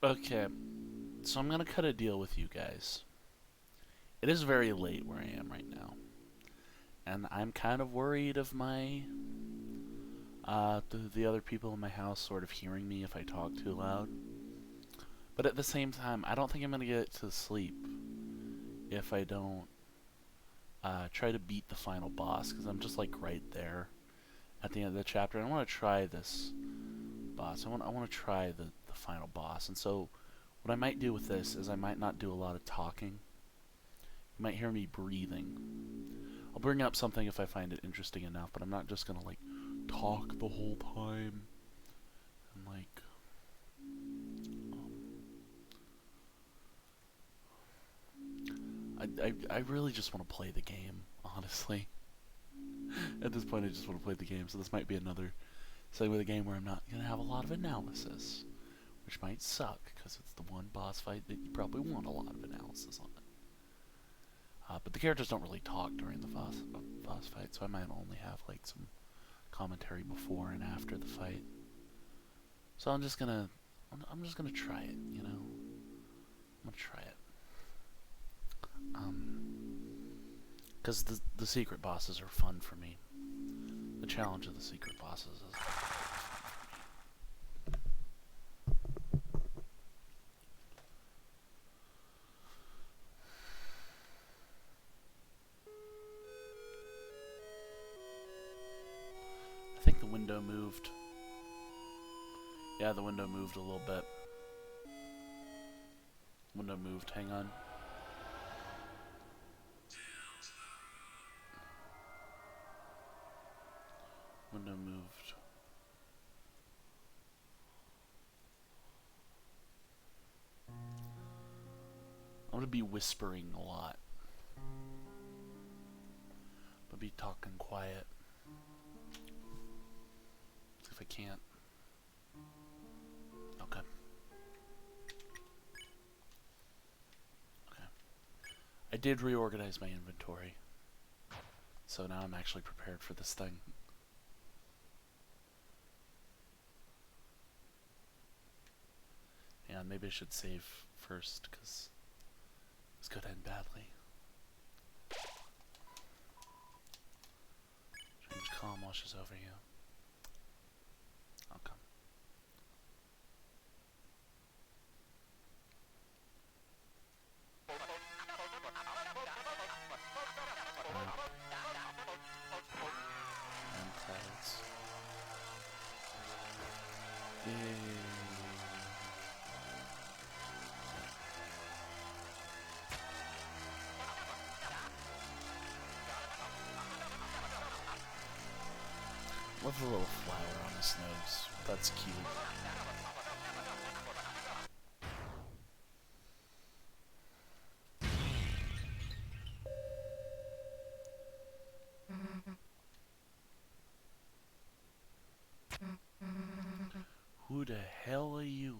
Okay, so I'm gonna cut a deal with you guys. It is very late where I am right now, and I'm kind of worried of the other people in my house sort of hearing me if I talk too loud. But at the same time, I don't think I'm gonna get to sleep if I don't try to beat the final boss, because I'm just like right there at the end of the chapter. And I want to try this boss. I want to try the final boss. And so what I might do with this is I might not do a lot of talking. You might hear me breathing. I'll bring up something if I find it interesting enough, but I'm not just gonna like talk the whole time and like I really just want to play the game, honestly. At this point I just want to play the game, so this might be another segment of the game where I'm not gonna have a lot of analysis, which might suck because it's the one boss fight that you probably want a lot of analysis on. But the characters don't really talk during the boss fight, so I might only have like some commentary before and after the fight. So I'm just gonna try it, you know. I'm gonna try it. Because the secret bosses are fun for me. The challenge of the secret bosses is I think the window moved. Yeah, the window moved a little bit. Window moved, hang on. Window moved. I'm gonna be whispering a lot. But be talking quiet. See if I can't. Okay. Okay. I did reorganize my inventory. So now I'm actually prepared for this thing. And maybe I should save first, because this could end badly. Change calm washes over you. Okay. And clouds. Yay. Love the little flower on his nose. That's cute. Who the hell are you?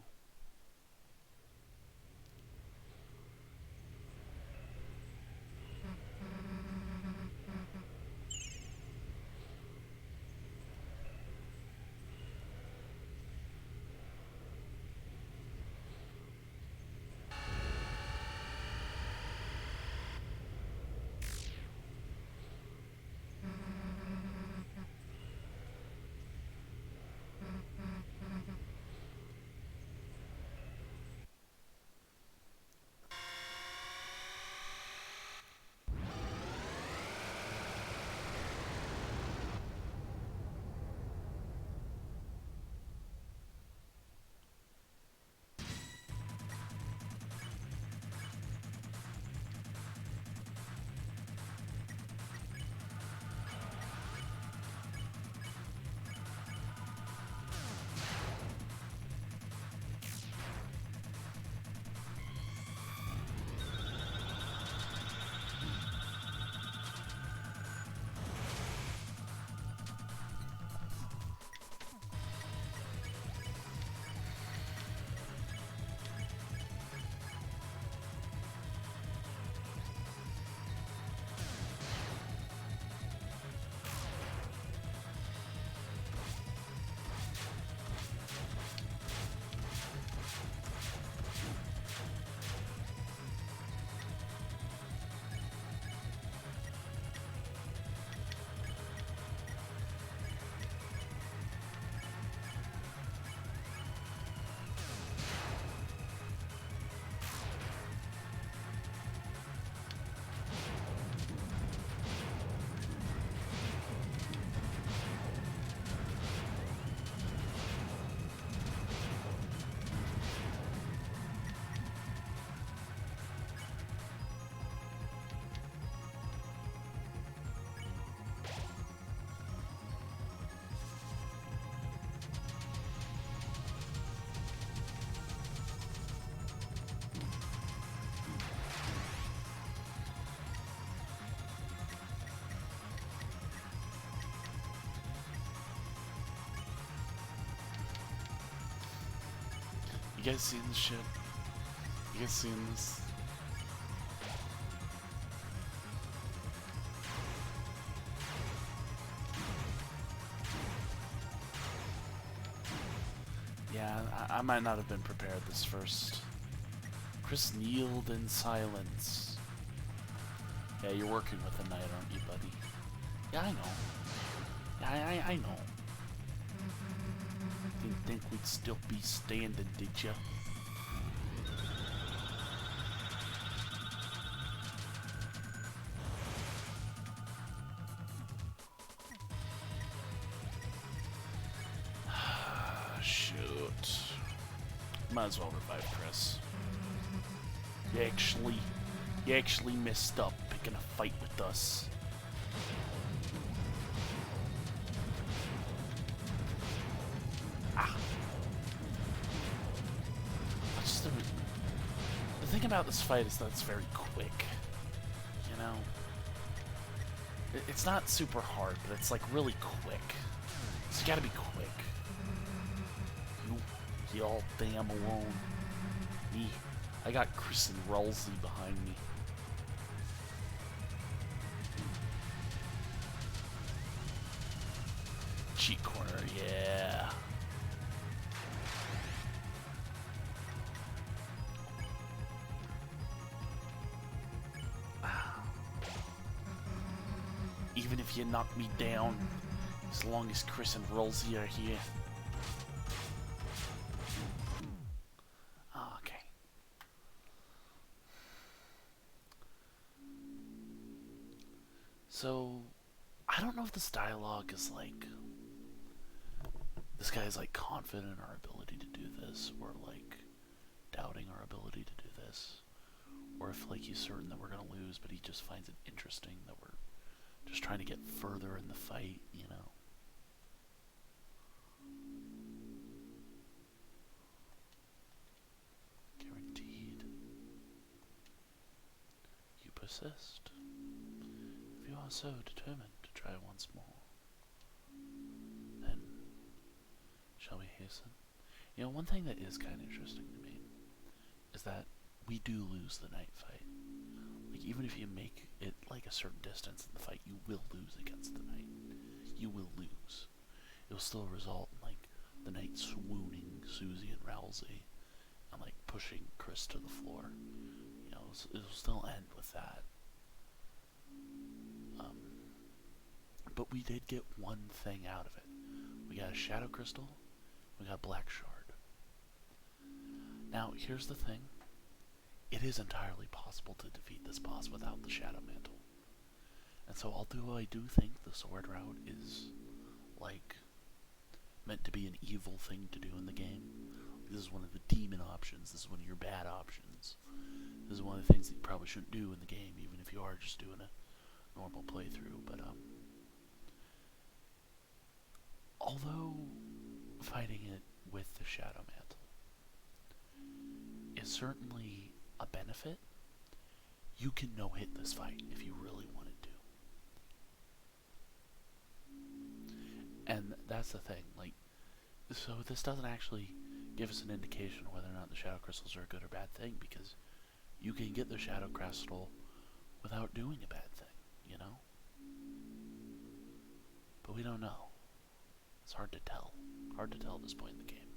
You guys seen this shit? You guys seen this? Yeah, I might not have been prepared this first. Kris kneeled in silence. Yeah, you're working with the knight, aren't you, buddy? Yeah, I know. Yeah, I know. Didn't think we'd still be standing, did ya? Shoot. Might as well revive Kris. You actually messed up picking a fight with us. Ah. The thing about this fight is that it's very quick. You know? It's not super hard, but it's like really quick. So you gotta be quick. You all damn alone. Me. I got Kris and Rulsey behind me. Cheat corner, yeah. Even if you knock me down, as long as Kris and Rulsey are here. Okay. So, I don't know if this dialogue is like, this guy is like confident in our ability to do this, or like doubting our ability to do this, or if like he's certain that we're gonna lose, but he just finds it interesting that we're just trying to get further in the fight, you know. Guaranteed. You persist. If you are so determined to try once more, then shall we hasten? You know, one thing that is kind of interesting to me is that we do lose the knight fight. Like, even if you make it like a certain distance in the fight, you will lose against the knight. You will lose. It will still result in like the knight swooning Susie and Rulsey and like pushing Kris to the floor. You know, it'll still end with that. But we did get one thing out of it. We got a Shadow Crystal. We got a Black Shard. Now, here's the thing. It is entirely possible to defeat this boss without the Shadow Mantle. And so, although I do think the sword route is, like, meant to be an evil thing to do in the game, this is one of the demon options, this is one of your bad options, this is one of the things that you probably shouldn't do in the game, even if you are just doing a normal playthrough, but, although fighting it with the Shadow Mantle is certainly a benefit, you can no-hit this fight if you really wanted to. And that's the thing, like, so this doesn't actually give us an indication whether or not the Shadow Crystals are a good or bad thing, because you can get the Shadow Crystal without doing a bad thing, you know? But we don't know. It's hard to tell. Hard to tell at this point in the game.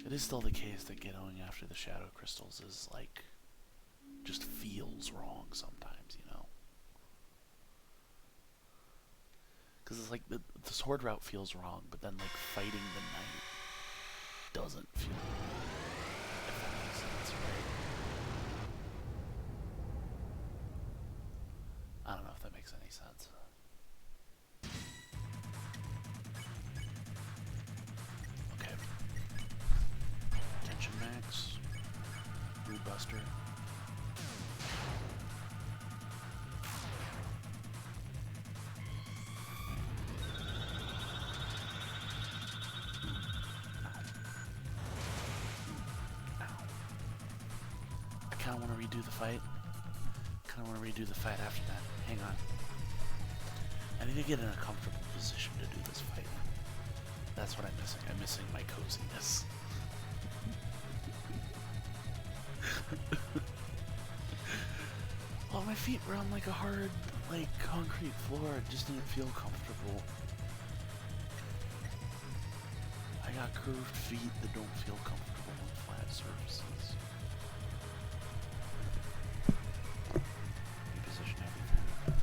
It is still the case that going after the Shadow Crystals is, like, just feels wrong sometimes, you know? Because it's like, the sword route feels wrong, but then, like, fighting the knight doesn't feel wrong. If that makes sense, right? I don't know if that makes any sense. Okay. Tension max. Blue Buster. I kind of want to redo the fight. After that. Hang on. I need to get in a comfortable position to do this fight. That's what I'm missing. I'm missing my coziness. Well, my feet were on like a hard, like concrete floor. It just didn't feel comfortable. I got curved feet that don't feel comfortable on flat surfaces. Reposition everything.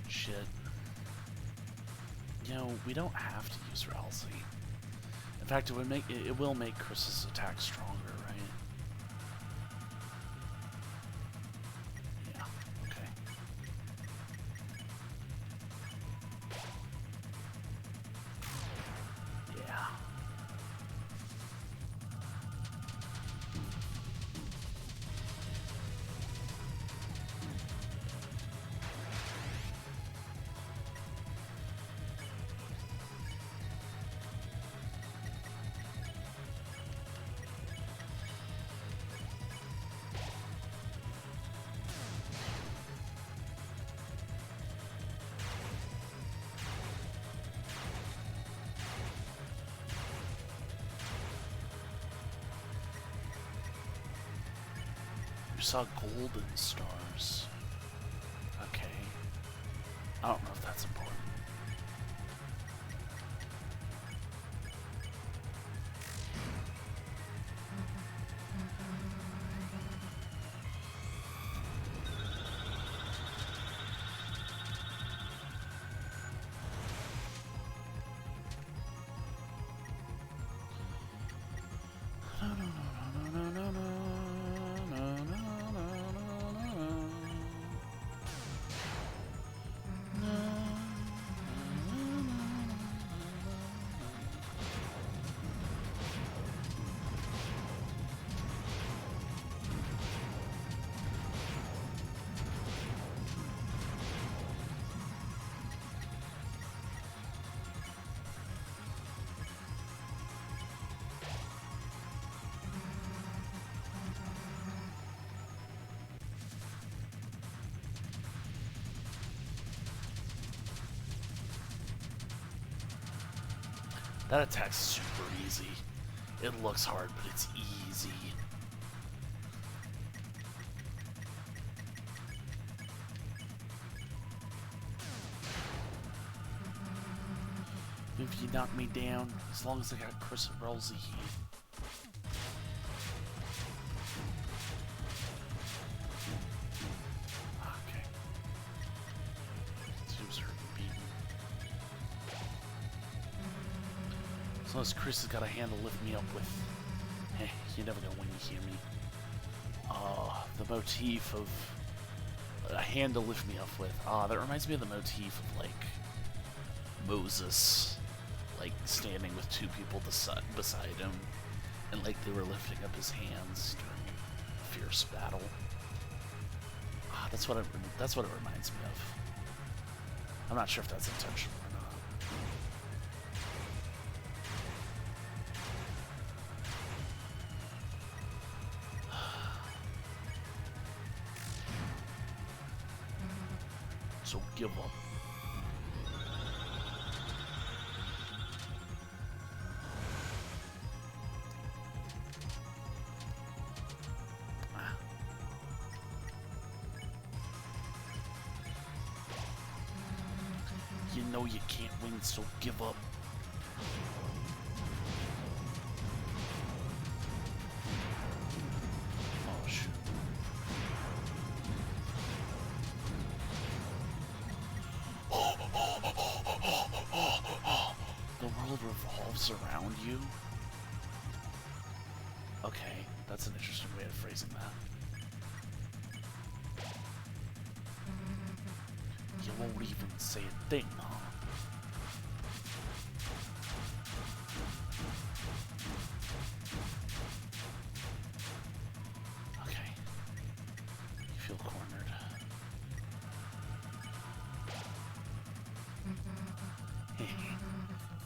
Shit. You know, we don't have to use Ralsei. In fact, it will make Kris's attack stronger, right? Yeah, okay. Yeah. You saw golden stars. Okay. I don't know if that's important. That attack's super easy. It looks hard, but it's easy. If you knock me down, as long as I got Kris Rook. Okay. Seems hurt and beaten. As long as Kris has got a hand to lift me up with. Hey, you're never gonna win, you hear me? The motif of a hand to lift me up with. That reminds me of the motif of, like, Moses, like, standing with two people beside him, and, like, they were lifting up his hands during a fierce battle. That's what it reminds me of. I'm not sure if that's intentional or not. So give up. You know you can't win, so give up. world revolves around you? Okay, that's an interesting way of phrasing that. You won't even say a thing, huh? Okay. You feel cornered.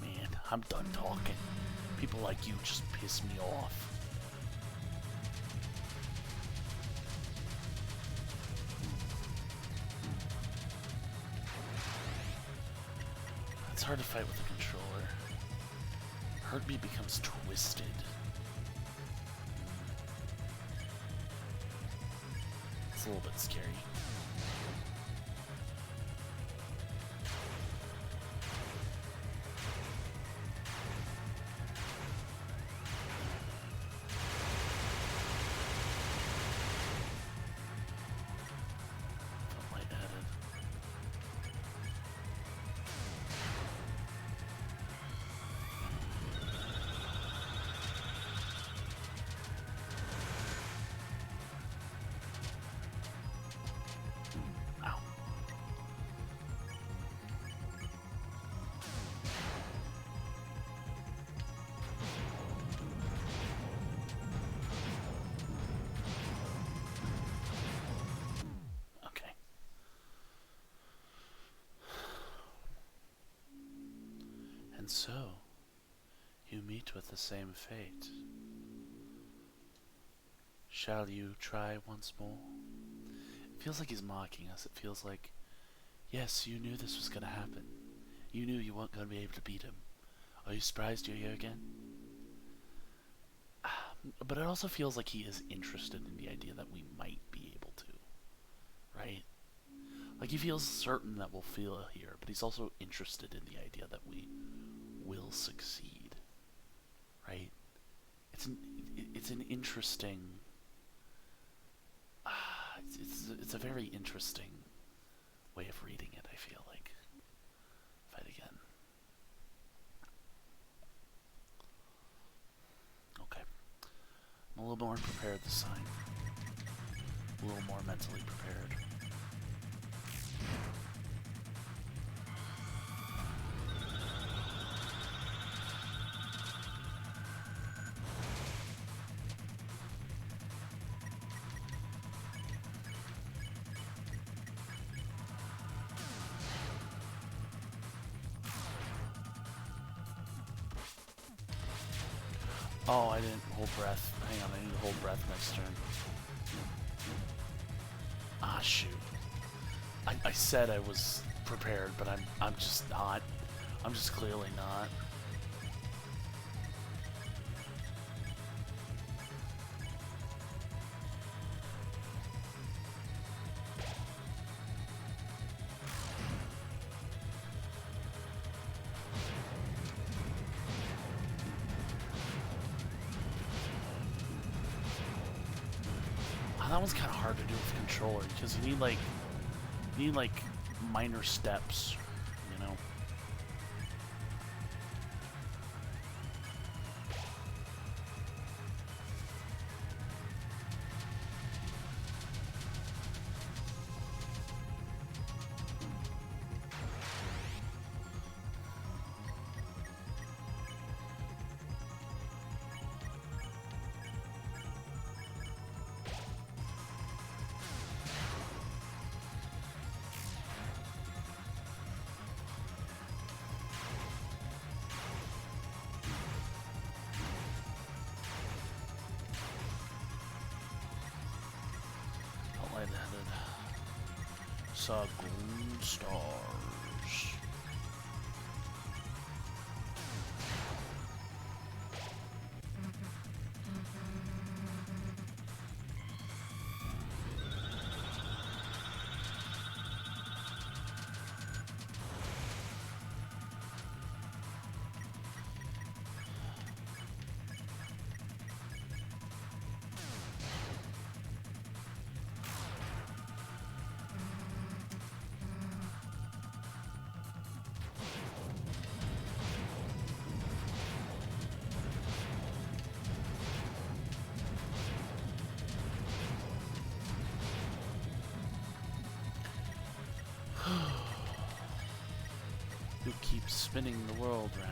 Man, I'm done talking. People like you just piss me off. It's hard to fight with a controller. Heartbeat becomes twisted. It's a little bit scary. And so, you meet with the same fate. Shall you try once more? It feels like he's mocking us. It feels like, yes, you knew this was going to happen. You knew you weren't going to be able to beat him. Are you surprised you're here again? But it also feels like he is interested in the idea that we might be able to. Right? Like he feels certain that we'll feel here, but he's also interested in the idea that we will succeed, right? It's an interesting. It's a very interesting way of reading it. I feel like. Fight again. Okay, I'm a little more prepared this time. A little more mentally prepared. Oh, I didn't hold breath. Hang on, I need to hold breath next turn. Ah, shoot. I said I was prepared, but I'm just not. I'm just clearly not. That one's kind of hard to do with a controller because you need like minor steps, you know. Light-headed. Saw green stars. keeps spinning the world round.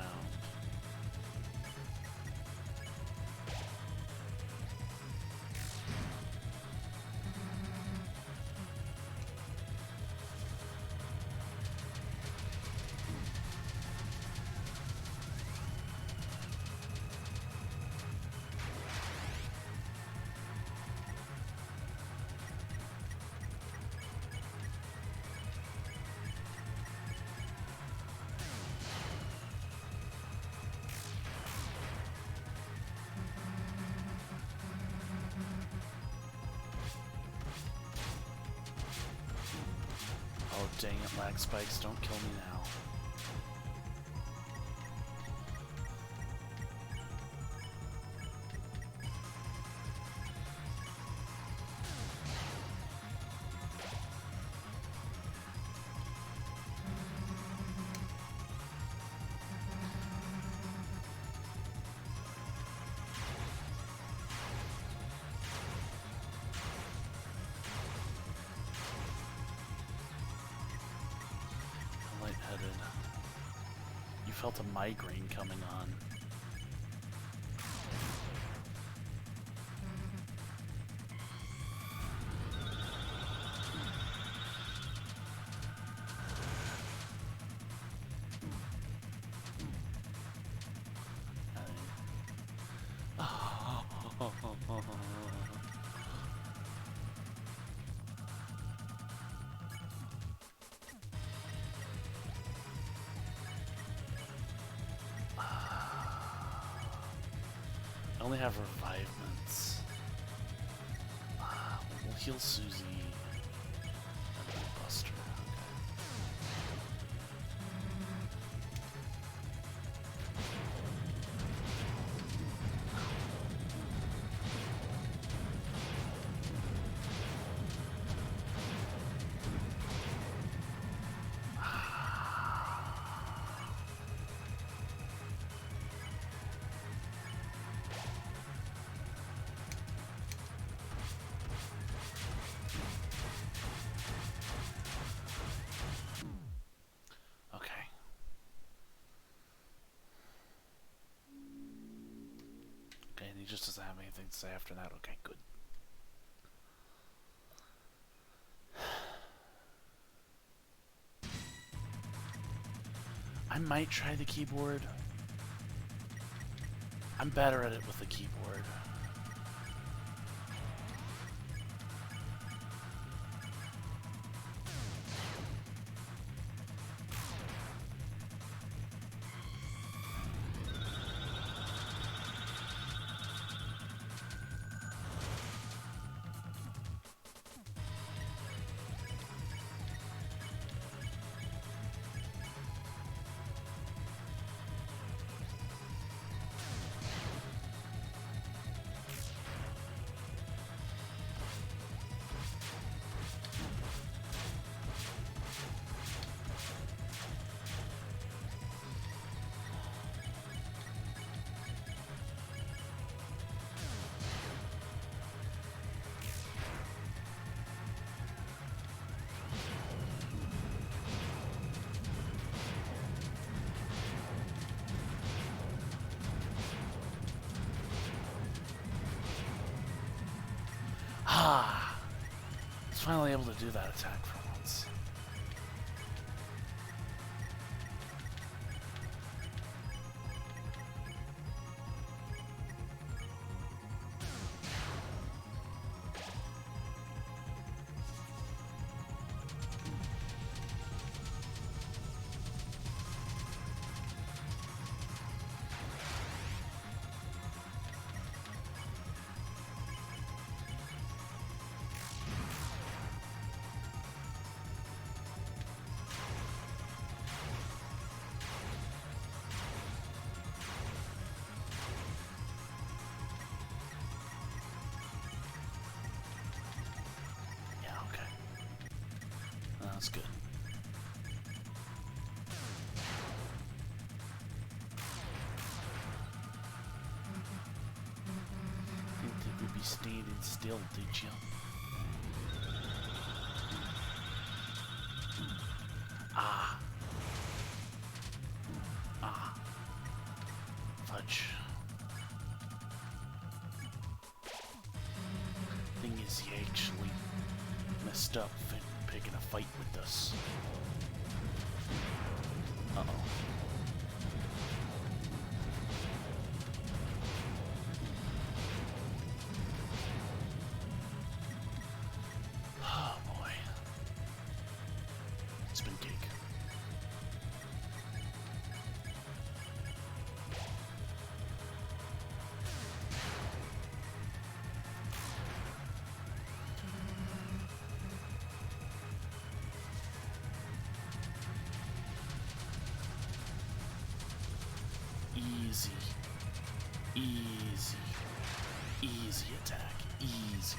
Oh, dang it, lag spikes, don't kill me now. Lightheaded. You felt a migraine coming on. I only have revivements. We'll heal Susie. And then Buster. And he just doesn't have anything to say after that. Okay, good. I might try the keyboard. I'm better at it with the keyboard. Ah! I was finally able to do that attack for once. That's good. Think they would be standing still, did you? Ah. Is he actually messed up and picking a fight with us? Uh-oh. Oh boy. Spin kick. Easy. Easy. Easy attack. Easy.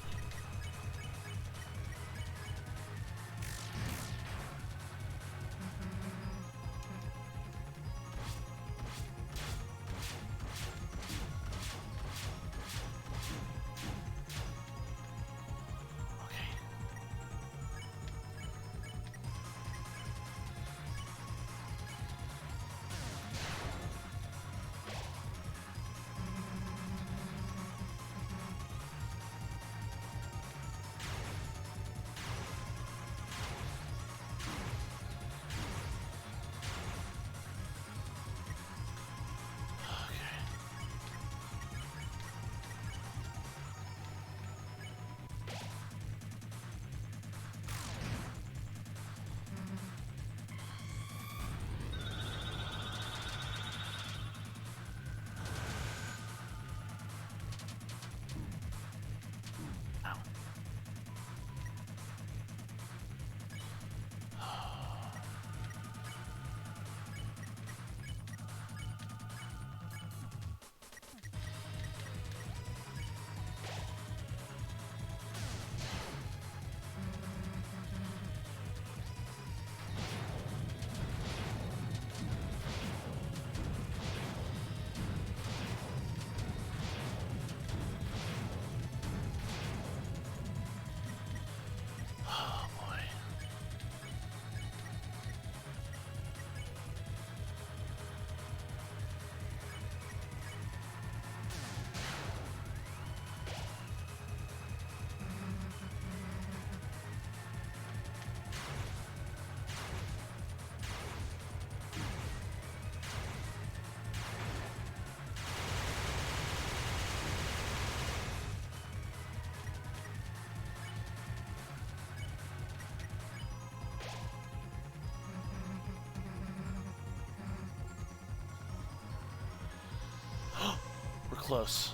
We're close.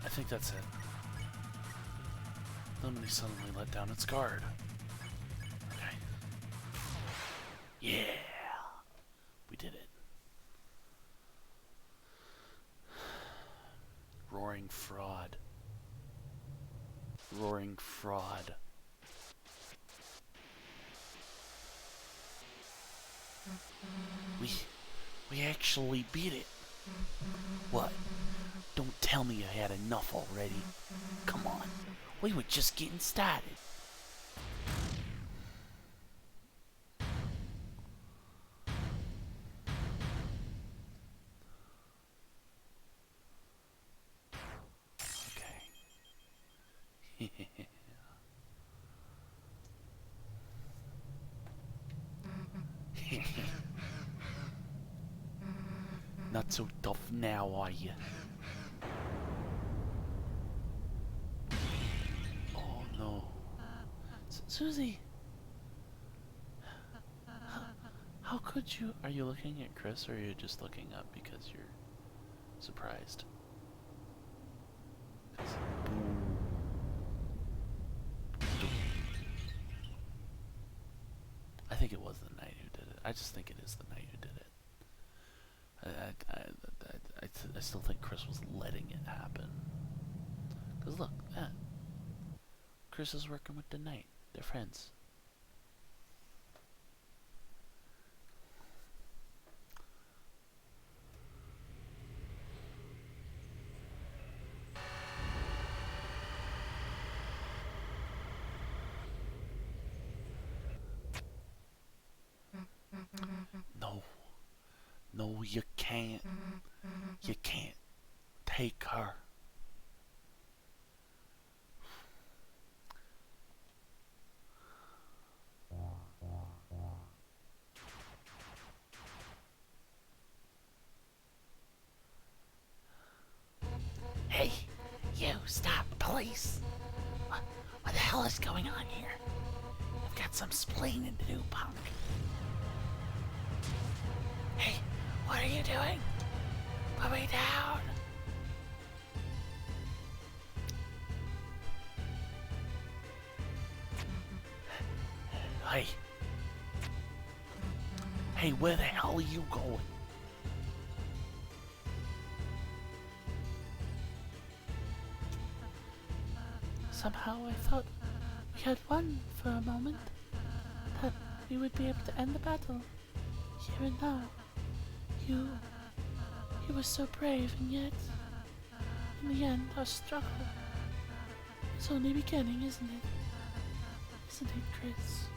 I think that's it. Lemony suddenly let down its guard. Okay. Yeah! We did it. Roaring fraud. Roaring fraud. We actually beat it. What? Don't tell me you had enough already. Come on. We were just getting started. Okay. Not so tough now, are you? Oh no. Susie! How could you? Are you looking at Kris or are you just looking up because you're surprised? I think it was the knight who did it. I just think it is the knight who did it. I still think Kris was letting it happen. Cause look, Kris is working with the knight. They're friends. No. No, you can't. You can't take her. Hey, you, stop, police. What the hell is going on here? I've got some splaining to do, punk. Hey, what are you doing? Put me down. Hey. Hey, where the hell are you going? Somehow I thought we had won for a moment. That we would be able to end the battle. Here and now. You were so brave, and yet, in the end, our struggle is only beginning, isn't it? Isn't it, Kris?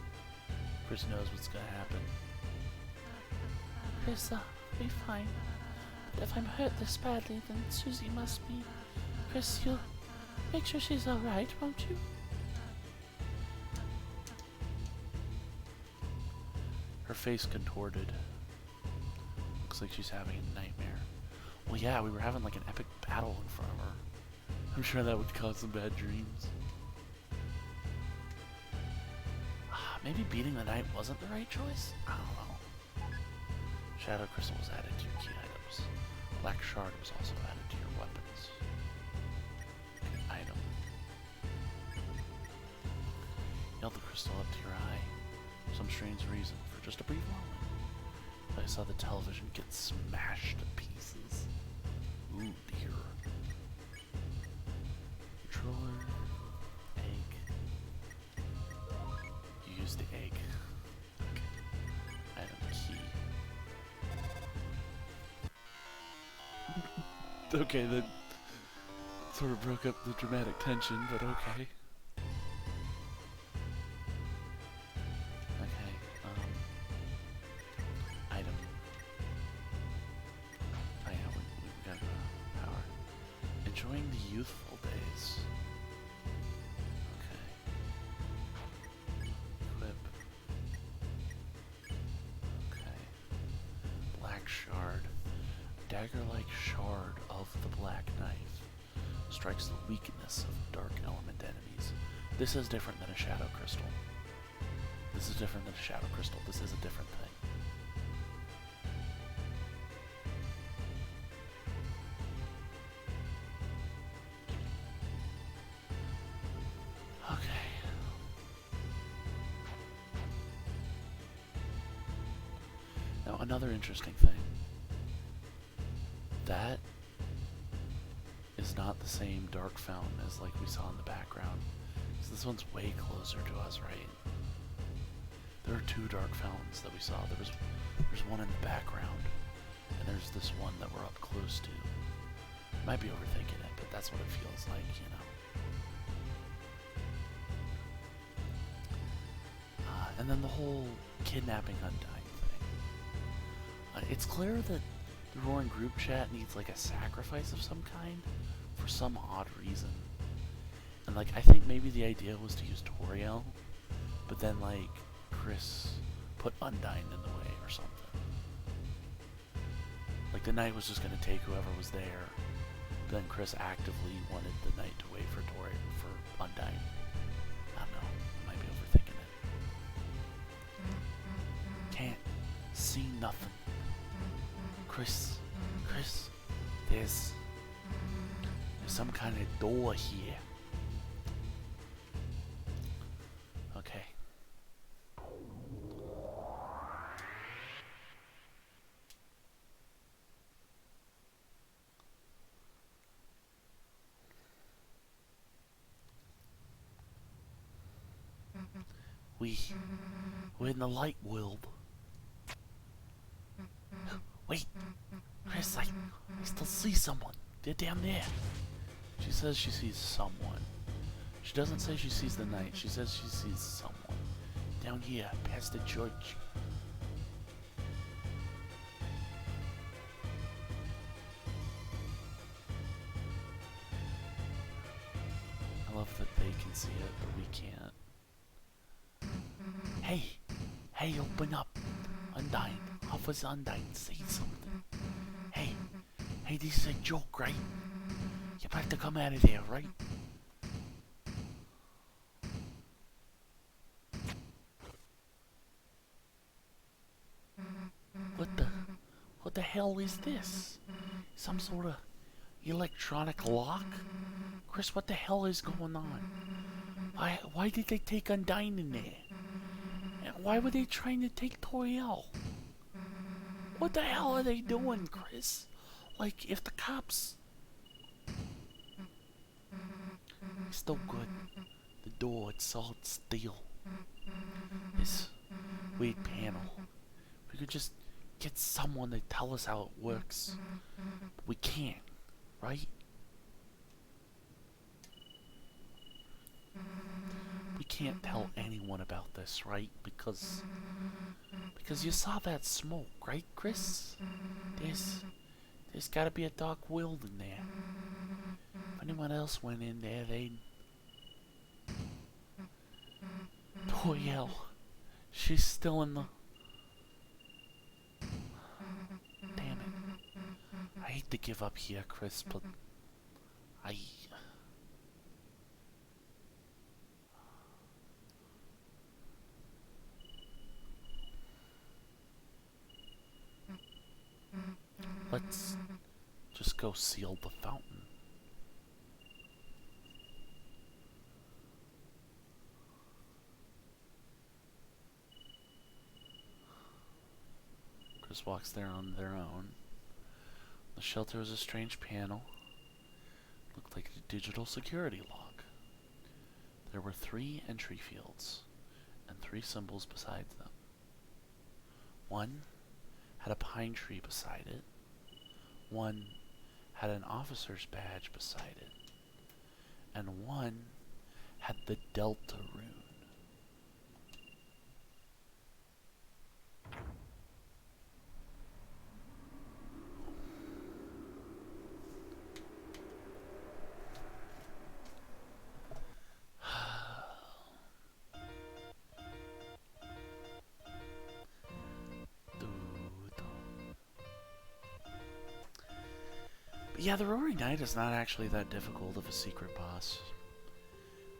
Kris knows what's gonna happen. Kris, I'll be fine. But if I'm hurt this badly, then Susie must be. Kris, you'll make sure she's alright, won't you? Her face contorted. Looks like she's having a nightmare. Well, yeah, we were having like an epic battle in front of her. I'm sure that would cause some bad dreams. Maybe beating the knight wasn't the right choice? I don't know. Shadow Crystal was added to your key items. Black Shard was also added to your weapons. Item. You held the crystal up to your eye. For some strange reason, for just a brief moment. I saw the television get smashed to pieces. Ooh, dear. Controller. Egg. You used the egg. Okay. Item key. Okay, that sort of broke up the dramatic tension, but okay. Item. Oh yeah, we got power. Enjoying the youthful days. Okay. Equip. Okay. Black Shard. Dagger-like shard of the Black Knife. Strikes the weakness of dark element enemies. This is different than a Shadow Crystal. This is different than a Shadow Crystal. This is a different thing. Okay. Now another interesting thing. That is not the same dark fountain as like we saw in the background. So this one's way closer to us, right? There are two dark fountains that we saw. There's one in the background, and there's this one that we're up close to. Might be overthinking it, but that's what it feels like, you know. And then the whole kidnapping Undyne thing. It's clear that the Roaring group chat needs like a sacrifice of some kind for some odd reason. And like I think maybe the idea was to use Toriel, but then like Kris put Undyne in the way or something. Like the knight was just gonna take whoever was there, but then Kris actively wanted the knight to wait for Undyne. I don't know. I might be overthinking it. Can't see nothing. Kris, there's some kind of door here. Okay. we're in the light world. Wait, Kris, I still see someone. They're down there. She says she sees someone. She doesn't say she sees the knight. She says she sees someone. Down here, past the church. I love that they can see it, but we can't. Hey, open up. Undyne. Officer Undyne, say something. Hey, this is a joke, right? You're about to come out of there, right? What the hell is this? Some sort of electronic lock? Kris, what the hell is going on? Why did they take Undyne in there? And why were they trying to take Toriel? What the hell are they doing, Kris? Like, if the cops... It's still good. The door, it's solid steel. This weird panel. We could just get someone to tell us how it works. But we can't, right? We can't tell anyone about this, right? Because you saw that smoke, right, Kris? There's gotta be a dark world in there. If anyone else went in there, they'd... Toriel. She's still in the... Damn it. I hate to give up here, Kris, but... Let's just go seal the fountain. Kris walks there on their own. The shelter was a strange panel. Looked like a digital security lock. There were 3 entry fields and 3 symbols beside them. One had a pine tree beside it. One had an officer's badge beside it. And one had the Deltarune. Yeah, the Roaring Knight is not actually that difficult of a secret boss.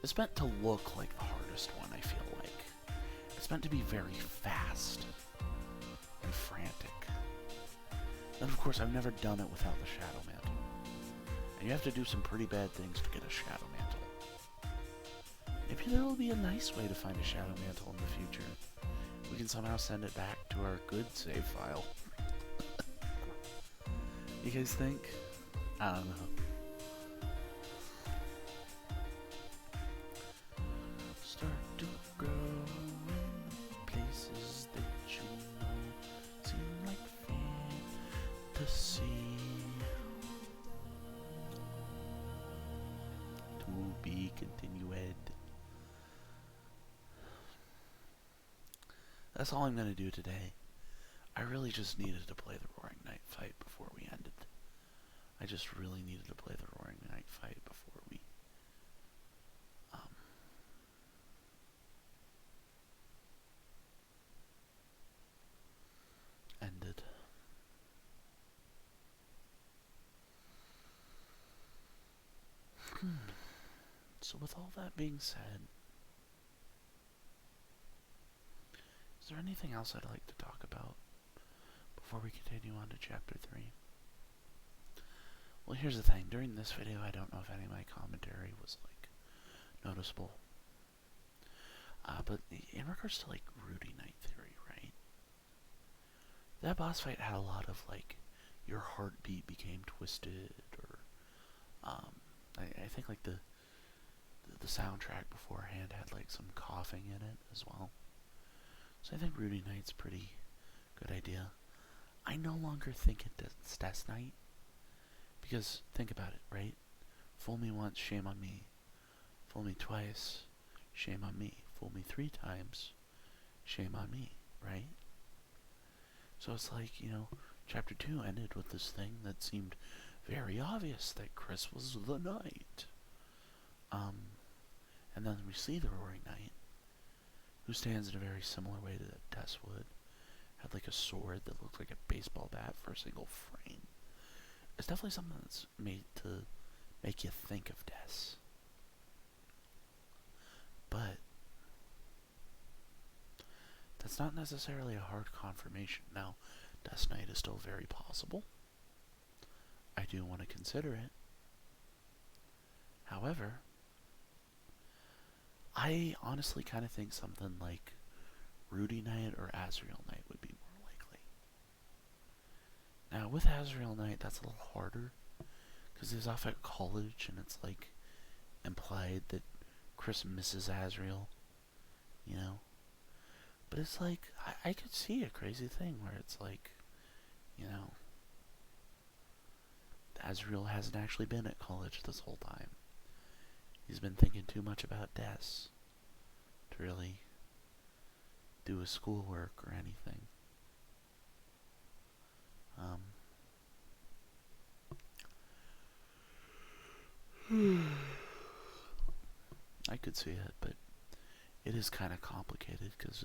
It's meant to look like the hardest one, I feel like. It's meant to be very fast and frantic. And of course, I've never done it without the Shadow Mantle. And you have to do some pretty bad things to get a Shadow Mantle. Maybe there will be a nice way to find a Shadow Mantle in the future. We can somehow send it back to our good save file. You guys think? I don't know. Start to grow in places that you know seem like fantasy. To be continued. That's all I'm gonna do today. I really just needed to play the Roaring Knight fight before we ended. I just really needed to play the Roaring Knight fight before we ended. So with all that being said, is there anything else I'd like to talk about before we continue on to Chapter 3? Well, here's the thing. During this video, I don't know if any of my commentary was, like, noticeable. But in regards to, like, Rudy Knight theory, right? That boss fight had a lot of, like, your heartbeat became twisted, or, I think, like, the the soundtrack beforehand had like some coughing in it as well. So I think Rudy Night's a pretty good idea. I no longer think it's Death Night. Because, think about it, right? Fool me once, shame on me. Fool me twice, shame on me. Fool me 3 times, shame on me, right? So it's like, chapter 2 ended with this thing that seemed very obvious that Kris was the knight. And then we see the Roaring Knight, who stands in a very similar way to Tess would. Had like a sword that looked like a baseball bat for a single frame. It's definitely something that's made to make you think of Des. But that's not necessarily a hard confirmation. Now, Death Knight is still very possible. I do want to consider it. However, I honestly kind of think something like Rudy Knight or Azrael Knight would be more likely. Now, with Azrael Knight, that's a little harder, because he's off at college, and it's like implied that Kris misses Azrael, But it's like, I could see a crazy thing where it's like, Azrael hasn't actually been at college this whole time. He's been thinking too much about Des to really do his schoolwork or anything. I could see it, but it is kind of complicated because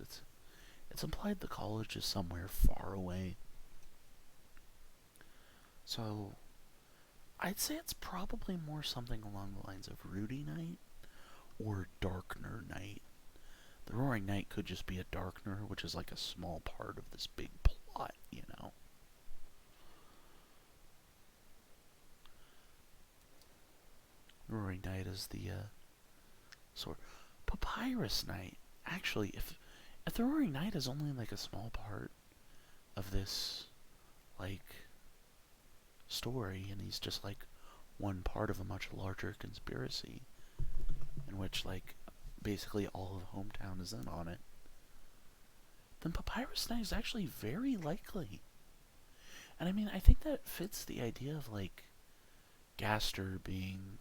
it's implied the college is somewhere far away. So I'd say it's probably more something along the lines of Rudy Knight or Darkner Knight. The Roaring Knight could just be a Darkner, which is like a small part of this big plot, Roaring Knight is the sort. Papyrus Knight. Actually, if the Roaring Knight is only like a small part of this like story, and he's just like one part of a much larger conspiracy, in which like basically all of Hometown is in on it, then Papyrus Knight is actually very likely. And I mean, I think that fits the idea of like Gaster being,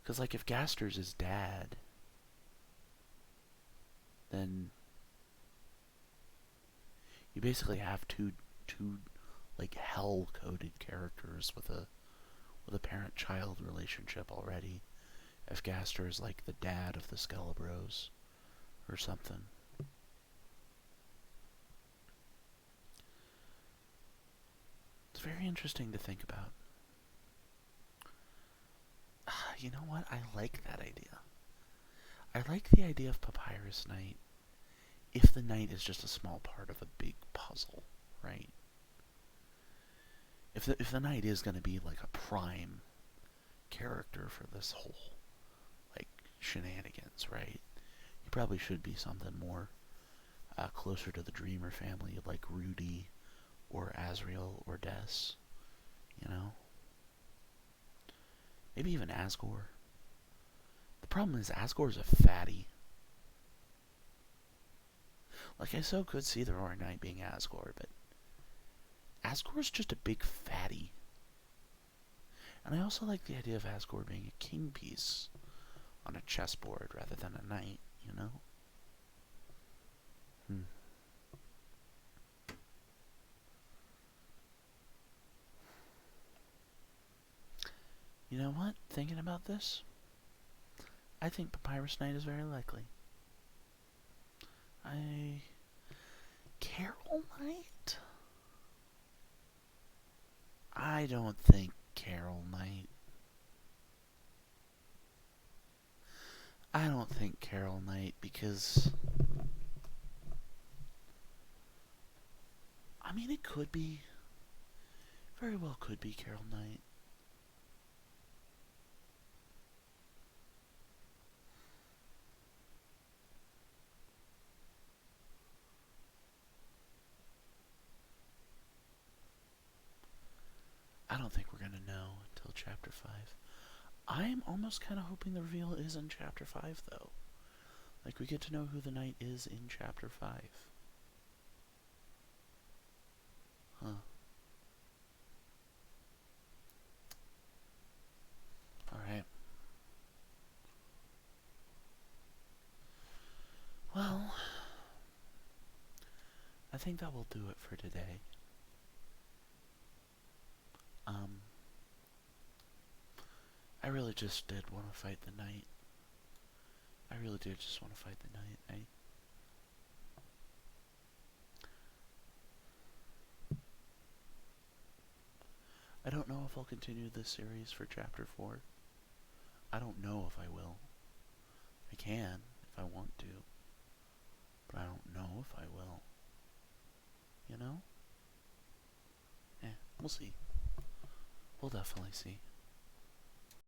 because like if Gaster's his dad, then you basically have two like hell-coded characters with a parent-child relationship already. If Gaster is like the dad of the Skelebros or something. It's very interesting to think about. You know what? I like that idea. I like the idea of Papyrus Knight if the knight is just a small part of a big puzzle, right? If the knight is going to be like a prime character for this whole like shenanigans, right? He probably should be something more closer to the Dreamer family, like Rudy or Azrael or Des, Maybe even Asgore. The problem is Asgore's a fatty. Like, I so could see the Roaring Knight being Asgore, but Asgore's just a big fatty. And I also like the idea of Asgore being a king piece on a chessboard rather than a knight, You know what? Thinking about this, I think Papyrus Knight is very likely. Carol Knight? I don't think Carol Knight. I don't think Carol Knight because, I mean, it could be. Very well could be Carol Knight. I don't think we're going to know until chapter 5. I'm almost kind of hoping the reveal is in Chapter 5, though. Like, we get to know who the knight is in Chapter 5. Huh. Alright. Well, I think that will do it for today. I really just did want to fight the knight. I really did just want to fight the knight. I don't know if I'll continue this series for Chapter 4. I don't know if I will. I can, if I want to. But I don't know if I will. You know? We'll see. We'll definitely see.